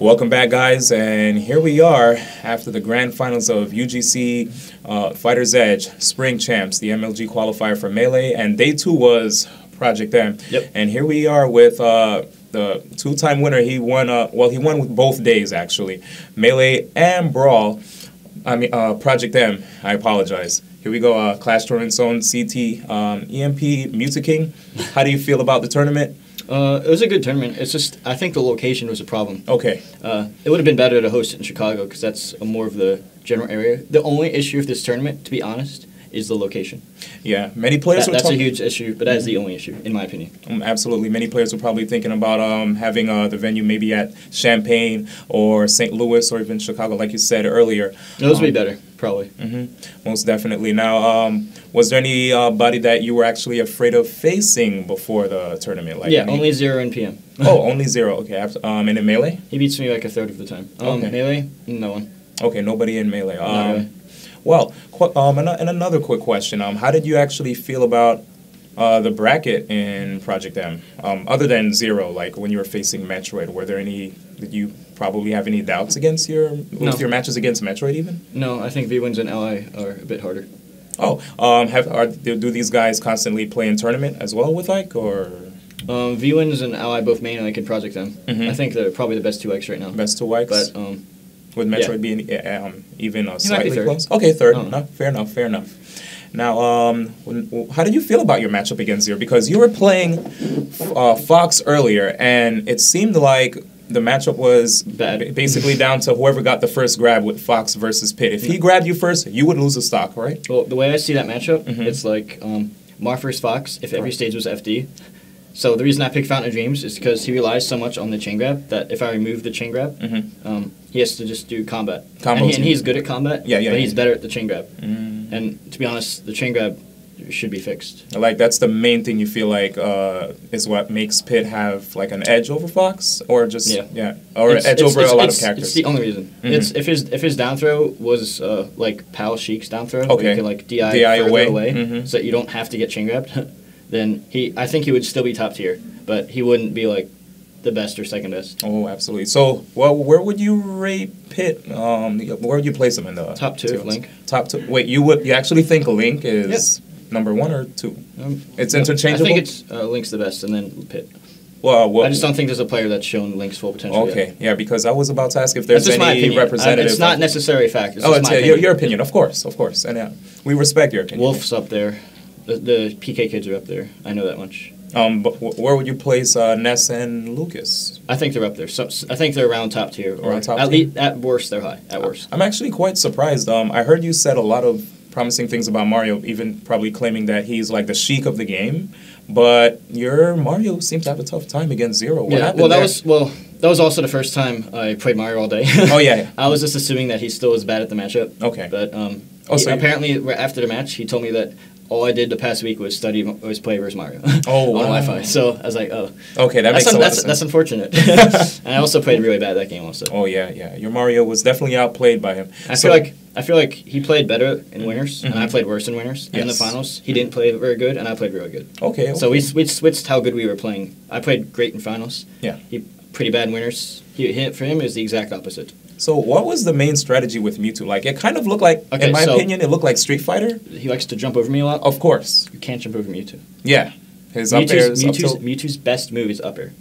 Welcome back, guys, and here we are after the grand finals of UGC Fighter's Edge Spring Champs, the MLG qualifier for Melee, and day 2 was Project M. Yep. And here we are with the two-time winner. He won. He won with both days actually, Melee and Brawl. Project M. I apologize. Here we go. Clash Tournament Zone CT EMP M2K. How do you feel about the tournament? It was a good tournament. It's just, I think the location was a problem. Okay. It would have been better to host it in Chicago because that's more of the general area. The only issue with this tournament, to be honest, is the location. Yeah, many players that's a huge issue, but that is the only issue, in my opinion. Absolutely. Many players were probably thinking about having the venue maybe at Champaign or St. Louis or even Chicago, like you said earlier. Those would be better, probably. Most definitely. Now, was there anybody that you were actually afraid of facing before the tournament? Like only 0 in PM. Oh, only 0. Okay. And in Melee? He beats me like a third of the time. Okay. Melee? No one. Okay, nobody in Melee. Not really. Well, and another quick question. How did you actually feel about the bracket in Project M? Other than 0, like when you were facing Metroid, did you probably have any doubts against with your matches against Metroid even? No, I think V-Wins and LI are a bit harder. Oh, do these guys constantly play in tournament as well with Ike, or? V-Wins and LI both main Ike in Project M. I think they're probably the best 2 Ikes right now. Best 2 Ikes? But, with Metroid being even slightly third. close? Okay, third. No, fair enough. Now, how did you feel about your matchup against 0? Because you were playing Fox earlier, and it seemed like the matchup was bad, basically down to whoever got the first grab with Fox versus Pit. If he grabbed you first, you would lose the stock, right? Well, the way I see that matchup, it's like Mar versus Fox if every stage was FD. So the reason I picked Fountain of Dreams is because he relies so much on the chain grab that if I remove the chain grab, he has to just do combat. And he's good at combat, but he's better at the chain grab. And to be honest, the chain grab should be fixed. Like, that's the main thing you feel like is what makes Pit have like an edge over Fox, or just or an edge over a lot of characters. It's the only reason. It's if his down throw was like Pal Sheik's down throw, where you can like DI further away, so that you don't have to get chain grabbed. Then I think he would still be top tier, but he wouldn't be like the best or second best. Oh, absolutely. So, well, where would you rate Pit? Where would you place him in the top 2? Link. Top 2. Wait, you actually think Link is number 1 or 2? It's interchangeable. I think it's Link's the best, and then Pit. Well, I just don't think there's a player that's shown Link's full potential yet. Yeah, because I was about to ask if there's any representative. It's not necessarily a fact. It's your opinion, of course, and we respect your opinion. Wolf's up there. The PK kids are up there. I know that much. But where would you place Ness and Lucas? I think they're up there. So I think they're around top tier. Around top tier? Least, at worst, they're high. At worst. I'm actually quite surprised. I heard you said a lot of promising things about Mario, even probably claiming that he's like the Sheik of the game. But your Mario seems to have a tough time against 0. What happened that was also the first time I played Mario all day. Oh yeah. I was just assuming that he still was bad at the matchup. Okay. But apparently after the match, he told me that all I did the past week was play versus Mario on Wi-Fi. So I was like, oh. Okay, that makes a lot of sense. That's unfortunate. And I also played really bad that game also. Oh, yeah. Your Mario was definitely outplayed by him. I feel like he played better in winners, and I played worse in winners. And in the finals, he didn't play very good, and I played really good. Okay. So we switched how good we were playing. I played great in finals. Yeah. He pretty bad in winners. For him, it was the exact opposite. So what was the main strategy with Mewtwo? Like, it kind of looked like, in my opinion, it looked like Street Fighter. He likes to jump over me a lot. Of course. You can't jump over Mewtwo. Yeah. Mewtwo's best move is up air.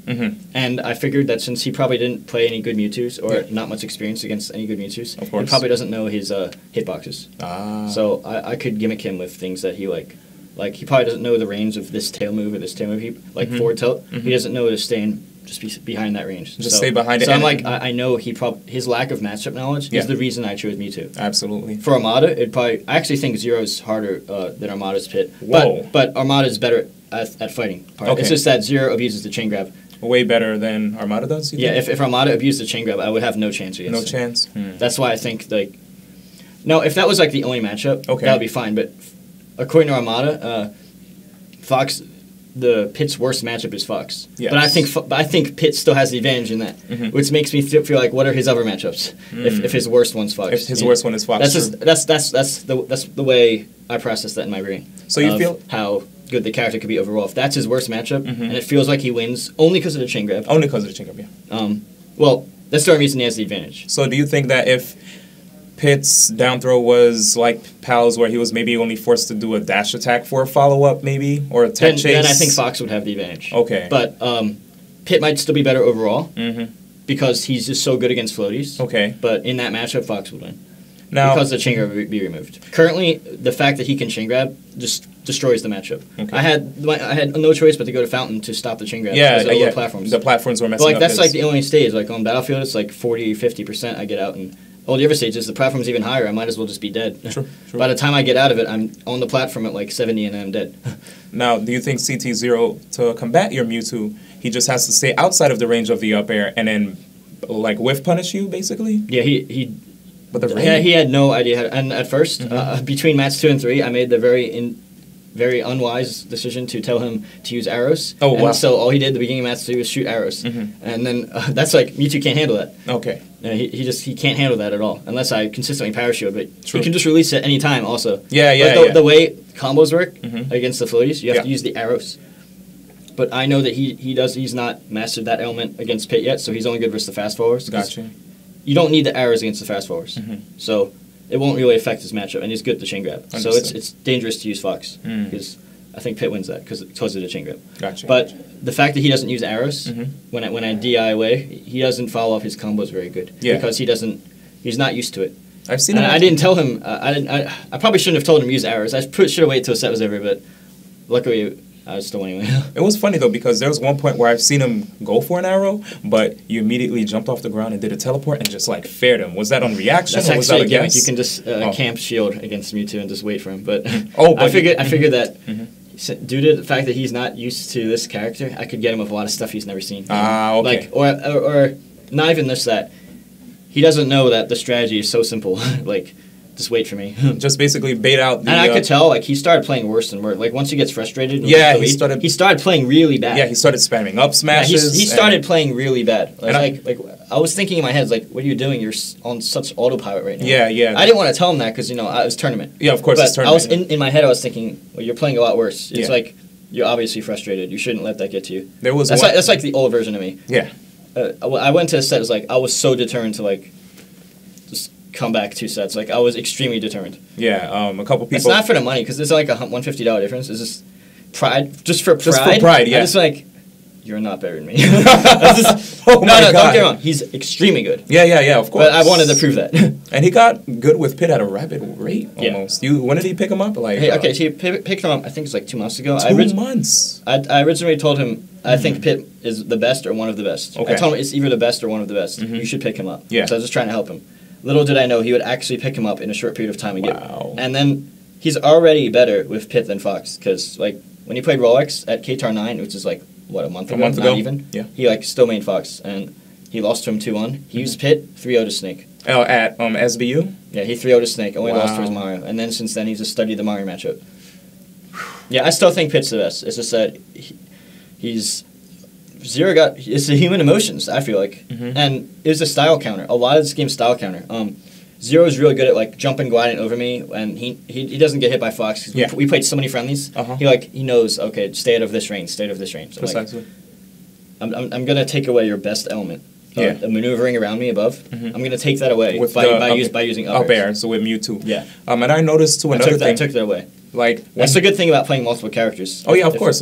And I figured that since he probably didn't play any good Mewtwo's or not much experience against any good Mewtwo's, he probably doesn't know his hitboxes. So I could gimmick him with things that he like. Like, he probably doesn't know the range of this tail move or this tail move. Like forward tilt, he doesn't know to stay in just behind that range. Just stay behind it. So I'm like, I know his lack of matchup knowledge is the reason I chose Mewtwo. Absolutely. For Armada, I actually think 0 is harder than Armada's Pit. Whoa. But Armada's better at fighting. It's just that 0 abuses the chain grab. Way better than Armada does? Yeah, if Armada abused the chain grab, I would have no chance against No chance? That's why I think, like... No, if that was, like, the only matchup, that would be fine. But according to Armada, Fox... The Pit's worst matchup is Fox, but I think Pit still has the advantage in that, which makes me feel like, what are his other matchups if his worst one's Fox? If his worst one is Fox, that's the way I process that in my brain. So you feel how good the character could be overall. If that's his worst matchup, and it feels like he wins only because of the chain grab. Only because of the chain grab, yeah. Well, That's the only reason he has the advantage. So do you think that if Pitt's down throw was like Pal's, where he was maybe only forced to do a dash attack for a follow-up, maybe, or a tech chase? Then I think Fox would have the advantage. Okay. But Pitt might still be better overall because he's just so good against floaties. Okay. But in that matchup, Fox would win. Now, because the chain grab would be removed. Currently, the fact that he can chain grab just destroys the matchup. Okay. I had no choice but to go to Fountain to stop the chain grab. Yeah, the platforms. The platforms were messing but up. That's like the only stage. Like on Battlefield, it's like 40-50% I get out, and all the other stages, the platform's even higher. I might as well just be dead. True. By the time I get out of it, I'm on the platform at like 70 and I'm dead. Now, do you think CT0, to combat your Mewtwo, he just has to stay outside of the range of the up air and then like whiff punish you, basically? Yeah, he But he had no idea how to, and at first, between match 2 and 3, I made the very unwise decision to tell him to use arrows. Oh, wow. And so all he did at the beginning of match 3 was shoot arrows. And then that's like, Mewtwo can't handle that. Okay. He can't handle that at all, unless I consistently power shield, but he can just release it any time also. Yeah. The way combos work against the floaties, you have to use the arrows. But I know that he's not mastered that element against Pit yet, so he's only good versus the fast forwards. Gotcha. You don't need the arrows against the fast forwards. So it won't really affect his matchup, and he's good at the chain grab. Understood. So it's dangerous to use Fox, because I think Pit wins that because of the chain grab. Gotcha. But the fact that he doesn't use arrows, when I DI away, he doesn't follow up his combos very good. Yeah. Because he's not used to it. I've seen him. I didn't tell him, I probably shouldn't have told him to use arrows. I should have waited till the set was over, but luckily I was still anyway. It was funny though, because there was one point where I've seen him go for an arrow, but you immediately jumped off the ground and did a teleport and just like fared him. Was that on reaction? That's or was that actually a guess? You can just camp shield against Mewtwo and just wait for him. But but I figured that due to the fact that he's not used to this character, I could get him with a lot of stuff he's never seen. Okay. Like or not even this, that he doesn't know that the strategy is so simple. Like, just wait for me. Just basically bait out the... And I could tell, like, he started playing worse and worse. Like, once he gets frustrated... he started playing really bad. Yeah, he started spamming up smashes. He started playing really bad. I was thinking in my head, like, what are you doing? You're on such autopilot right now. Yeah. I didn't want to tell him that because, it was tournament. Yeah, of course, but it's tournament. I was in my head, I was thinking, well, you're playing a lot worse. It's like, you're obviously frustrated. You shouldn't let that get to you. That's like the old version of me. Yeah. I went to a set, it was like, I was so determined to, like, just come back 2 sets. Like, I was extremely determined. Yeah, a couple people... It's not for the money, because there's like a $150 difference. It's just pride. Just for pride. Just for pride, yeah. I'm just like, you're not better than me. No, don't get me wrong. He's extremely good. Yeah, of course. But I wanted to prove that. And he got good with Pit at a rapid rate, almost. Yeah. When did he pick him up? Like, so he picked him up, I think it's like 2 months ago. 2 months? I originally told him, I think Pit is the best or one of the best. Okay. I told him it's either the best or one of the best. You should pick him up. Yeah. So I was just trying to help him. Little did I know he would actually pick him up in a short period of time again. Wow. And then he's already better with Pit than Fox, because like when he played Rolex at KTAR 9, which is like what, a month ago? Not even. Yeah. He like still made Fox, and he lost to him 2-1. He used Pit 3-0 to Snake. Oh, at SBU. Yeah, he 3-0 to Snake. Only lost to his Mario, and then since then he's just studied the Mario matchup. Yeah, I still think Pit's the best. It's just that he's. Zero it's the human emotions, I feel like. And it was a style counter. A lot of this game's style counter. Zero's really good at like jumping, gliding over me, and he doesn't get hit by Fox. We played so many friendlies. He knows, okay, stay out of this range, stay out of this range. So precisely. Like, I'm gonna take away your best element. The maneuvering around me above. I'm gonna take that away by using up air. So with Mewtwo. Yeah. And I noticed too another thing. I took that away. Like that's the good thing about playing multiple characters. Oh yeah, of course.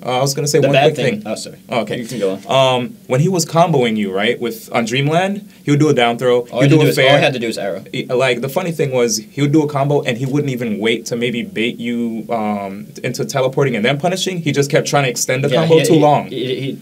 I was gonna say one quick thing. Oh, sorry. Oh, okay. You can go on. When he was comboing you, right, on Dreamland, he would do a down throw. All I had to do was arrow. Like the funny thing was, he would do a combo and he wouldn't even wait to maybe bait you into teleporting and then punishing. He just kept trying to extend the combo too long. He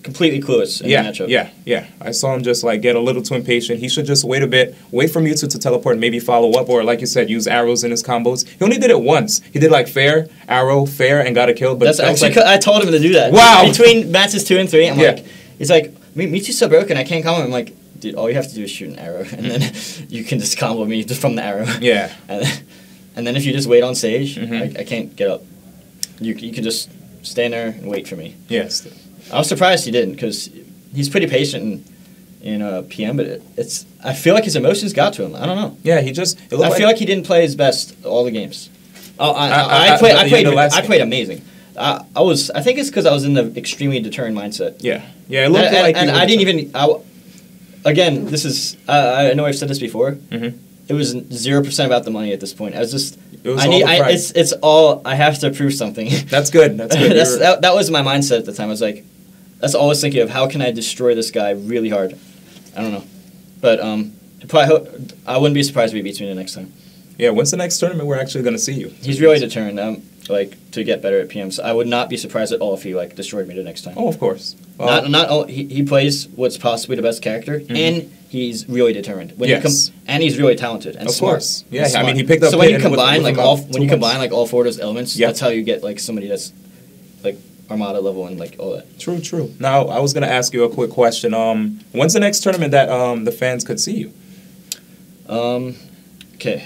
completely clueless in the matchup. Yeah. I saw him just like get a little too impatient. He should just wait a bit, wait for Mewtwo to teleport and maybe follow up, or like you said, use arrows in his combos. He only did it once. He did like fair, arrow, fair, and got a kill. But that's actually I told him to do that. Wow. Between matches 2 and 3, I'm like, he's like, Mewtwo's so broken, I can't combo him. I'm like, dude, all you have to do is shoot an arrow, and then you can just combo me just from the arrow. Yeah. And then if you just wait on stage, I can't get up. You can just stand there and wait for me. Yes. I was surprised he didn't, because he's pretty patient in PM, but I feel like his emotions got to him. I don't know. Yeah, I feel like he didn't play his best all the games. I played amazing. I think it's because I was in the extremely determined mindset. Yeah. It looked like and I didn't even. again, this is I know I've said this before. It was 0% about the money at this point. I was just it's all I have to prove something. That's good. That's good. That was my mindset at the time. I was like, that's all I was thinking of. How can I destroy this guy really hard? I don't know, but I wouldn't be surprised if he beats me the next time. Yeah, when's the next tournament we're actually going to see you? He's really determined, to get better at PM. So I would not be surprised at all if he destroyed me the next time. Oh, of course. He plays what's possibly the best character, and he's really determined. And he's really talented and smart. Of course. Yeah, I mean he picked up. So when you combine all four of those elements, that's how you get somebody that's Armada level and all that. True. Now I was going to ask you a quick question. When's the next tournament that the fans could see you? Okay.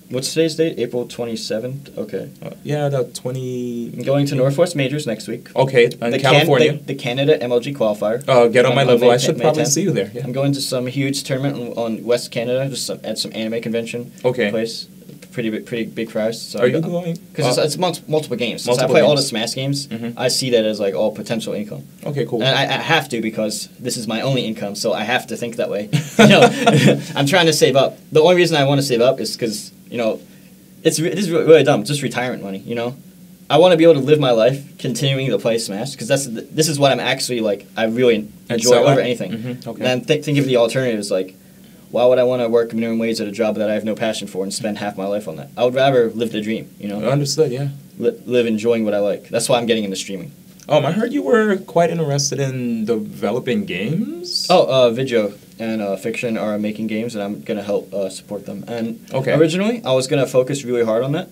What's today's date? April 27th? Okay. Yeah, the 20... I'm going to Northwest Majors next week. Okay, in California. The Canada MLG qualifier. Get on my level. I should probably see you there. Yeah. I'm going to some huge tournament on West Canada, just at some anime convention place. Pretty big prize. So are you going? Because it's multiple games. Since I play all the Smash games, I see that as all potential income. Okay, cool. And I have to, because this is my only income, so I have to think that way. I'm trying to save up. The only reason I want to save up is because this is really dumb. It's just retirement money. I want to be able to live my life continuing to play Smash, because this is what I'm actually I really enjoy over anything. Okay. And think of the alternatives why would I want to work minimum wage at a job that I have no passion for and spend half my life on that? I would rather live the dream, Understood, yeah. Live enjoying what I like. That's why I'm getting into streaming. I heard you were quite interested in developing games? Video and Fiction are making games, and I'm going to help support them. And originally, I was going to focus really hard on that.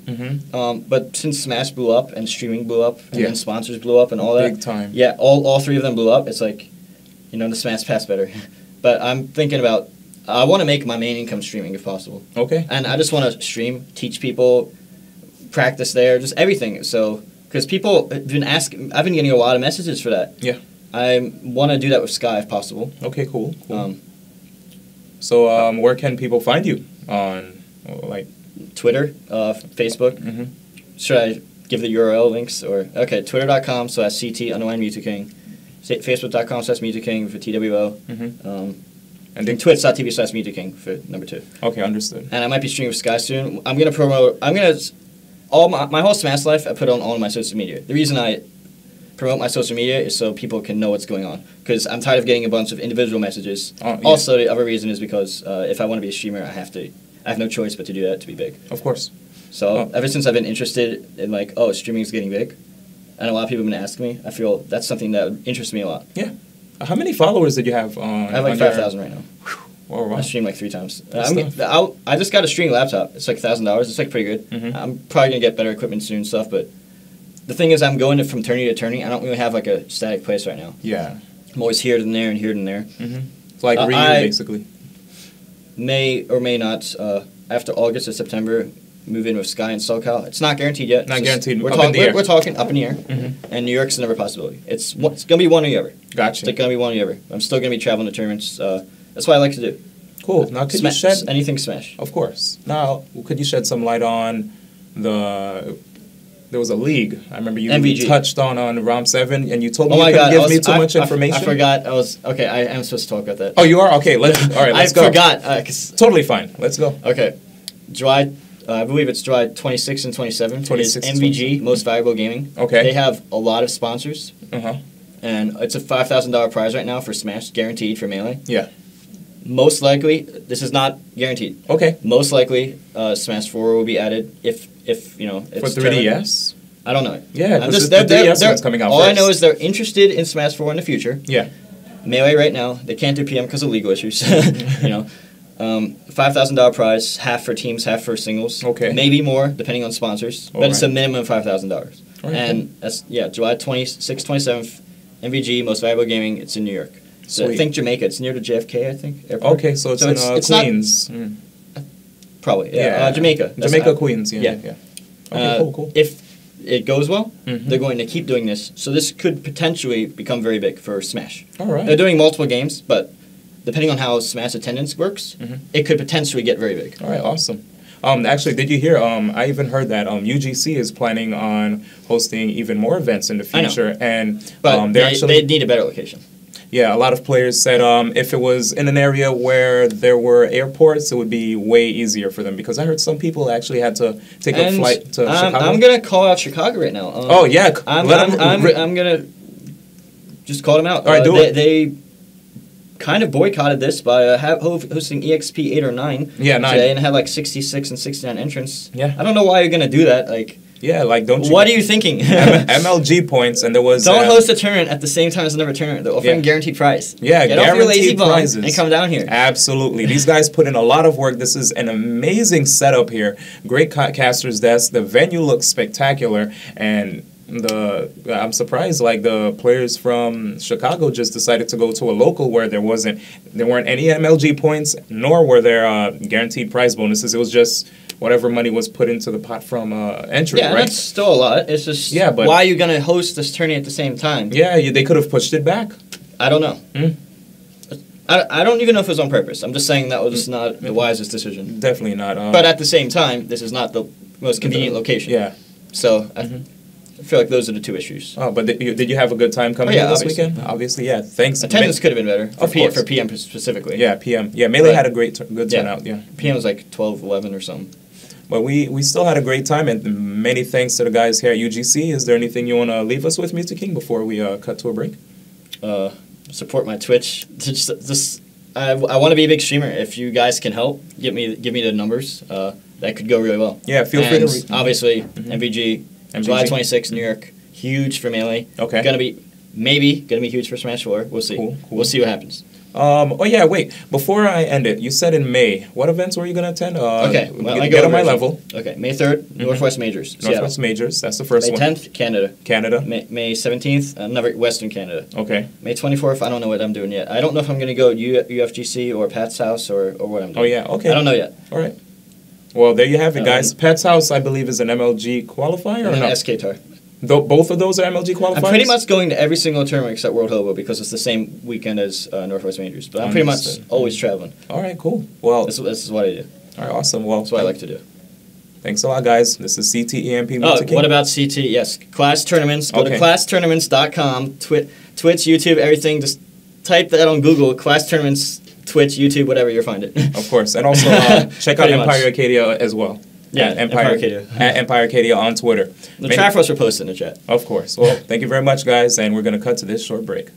But since Smash blew up and streaming blew up and then sponsors blew up and all that. Big time. Yeah, all three of them blew up. It's the Smash Pass better. But I'm thinking about... I want to make my main income streaming if possible. Okay. And I just want to stream, teach people, practice there, just everything. So, because people have been asking, I've been getting a lot of messages for that. Yeah. I want to do that with Sky if possible. Okay, cool. So, where can people find you on, Twitter, Facebook? Should I give the URL links or twitter.com/CT_Mewtwo Facebook.com/Mewtwo for TWO. And then twitch.tv/Mewtwo for number 2. Okay, understood. And I might be streaming with Sky soon. I'm gonna promote. All my whole Smash life. I put on all of my social media. The reason I promote my social media is so people can know what's going on. Because I'm tired of getting a bunch of individual messages. Also, the other reason is because if I want to be a streamer, I have no choice but to do that to be big. Of course. So ever since I've been interested in streaming is getting big, and a lot of people have been asking me, I feel that's something that interests me a lot. Yeah. How many followers did you have on? I have 5,000 right now. Oh, wow. I streamed 3 times. I just got a streaming laptop. It's $1,000. It's pretty good. I'm probably gonna get better equipment soon and stuff. But the thing is, I'm going from tourney to tourney. I don't really have a static place right now. Yeah. I'm always here and there and here and there. It's like Ryu, basically. May or may not after August or September move in with Sky and SoCal. It's not guaranteed yet. Not guaranteed. We're talking up in the air, and New York's another possibility. It's gonna be one or the other. Gotcha. It's gonna be one or the other. I'm still gonna be traveling to tournaments. That's what I like to do. Cool. Now, could you shed anything Smash? Of course. Now, could you shed some light on there was a league. I remember you touched on ROM 7, and you told me you couldn't give me too much information. I forgot. Okay, I am supposed to talk about that. Oh, you are? Okay. Let's go. I forgot. Totally fine. Let's go. Okay. I believe it's July 26 and 27. 26 is MVG, Most Valuable Gaming. Okay. They have a lot of sponsors. And it's a $5,000 prize right now for Smash, guaranteed for Melee. Yeah. Most likely, this is not guaranteed. Okay. Most likely, Smash 4 will be added if it's for 3DS. I don't know. Yeah, the 3DS one's coming out. All I know is they're interested in Smash 4 in the future. Yeah. Melee right now, they can't do PM because of legal issues. $5,000 prize, half for teams, half for singles. Okay. Maybe more, depending on sponsors. But it's a minimum of $5,000. Right, and that's, July 26th, 27th, MVG, Most Valuable Gaming. It's in New York. So I think Jamaica. It's near the JFK, I think, airport. Okay, so it's in Queens. Probably, yeah. Jamaica. Jamaica, Queens, yeah. Okay, cool. If it goes well, they're going to keep doing this. So this could potentially become very big for Smash. All right. They're doing multiple games, but depending on how Smash attendance works, it could potentially get very big. All right, awesome. Actually, did you hear? I even heard that UGC is planning on hosting even more events in the future, but they need a better location. Yeah, a lot of players said if it was in an area where there were airports, it would be way easier for them because I heard some people actually had to take a flight to Chicago. I'm gonna call out Chicago right now. Oh yeah, I'm gonna just call them out. All right, do it. They kind of boycotted this by hosting EXP 8 or 9 today and had like 66 and 69 entrants. Yeah, I don't know why you're gonna do that. Like. Yeah, like don't you? What are you thinking? MLG points, and there was. Don't host a tournament at the same time as another tournament. They're offering guaranteed prize. Yeah, get guaranteed off your lazy prizes and come down here. Absolutely, these guys put in a lot of work. This is an amazing setup here. Great caster's desk. The venue looks spectacular, and I'm surprised. Like the players from Chicago just decided to go to a local where there weren't any MLG points, nor were there guaranteed prize bonuses. It was just whatever money was put into the pot from entry, right? Yeah, that's still a lot. It's just but why are you going to host this tournament at the same time? Yeah, they could have pushed it back. I don't know. I don't even know if it was on purpose. I'm just saying that was not the wisest decision. Definitely not. But at the same time, this is not the most convenient location. Yeah. So I feel like those are the two issues. Oh, but did you have a good time coming here this weekend? Obviously, yeah. Thanks. Attendance could have been better for PM specifically. Yeah, PM. Yeah, Melee had a good turnout. Yeah. PM was like 12, 11 or something. But we still had a great time, and many thanks to the guys here at UGC. Is there anything you want to leave us with, Mewtwo King, before we cut to a break? Support my Twitch. I want to be a big streamer. If you guys can help, give me the numbers. That could go really well. Yeah, feel free to. Obviously, MVG, July 26th, New York. Huge for Melee. Okay. Gonna be huge for Smash 4. We'll see. Cool. We'll see what happens. Oh yeah, wait. Before I end it, you said in May. What events were you gonna attend? Okay, get on my level. Okay, May 3rd, Northwest Majors. Northwest Majors. That's the first one. May 10th, Canada. May 17th, another Western Canada. Okay. May 24th, I don't know what I'm doing yet. I don't know if I'm gonna go UFGC or Pat's house or what I'm doing. Oh yeah, okay. I don't know yet. All right. Well, there you have it, guys. Pat's house, I believe, is an MLG qualifier or no? SK-Tar. Both of those are MLG qualifiers? I'm pretty much going to every single tournament except World Hobo because it's the same weekend as Northwest Majors. But I'm pretty much always traveling. All right, cool. Well, this is what I do. All right, awesome. Well, that's what I like to do. Thanks a lot, guys. This is CT EMP. What about CT? Yes, class tournaments. Go to classtournaments.com, Twitch, YouTube, everything. Just type that on Google, class tournaments, Twitch, YouTube, whatever, you'll find it. Of course. And also check out Empire Arcadia as well. Yeah, Empire Arcadia. At Empire Arcadia on Twitter. The Trafros were posted in the chat. Of course. Well, thank you very much, guys, and we're going to cut to this short break.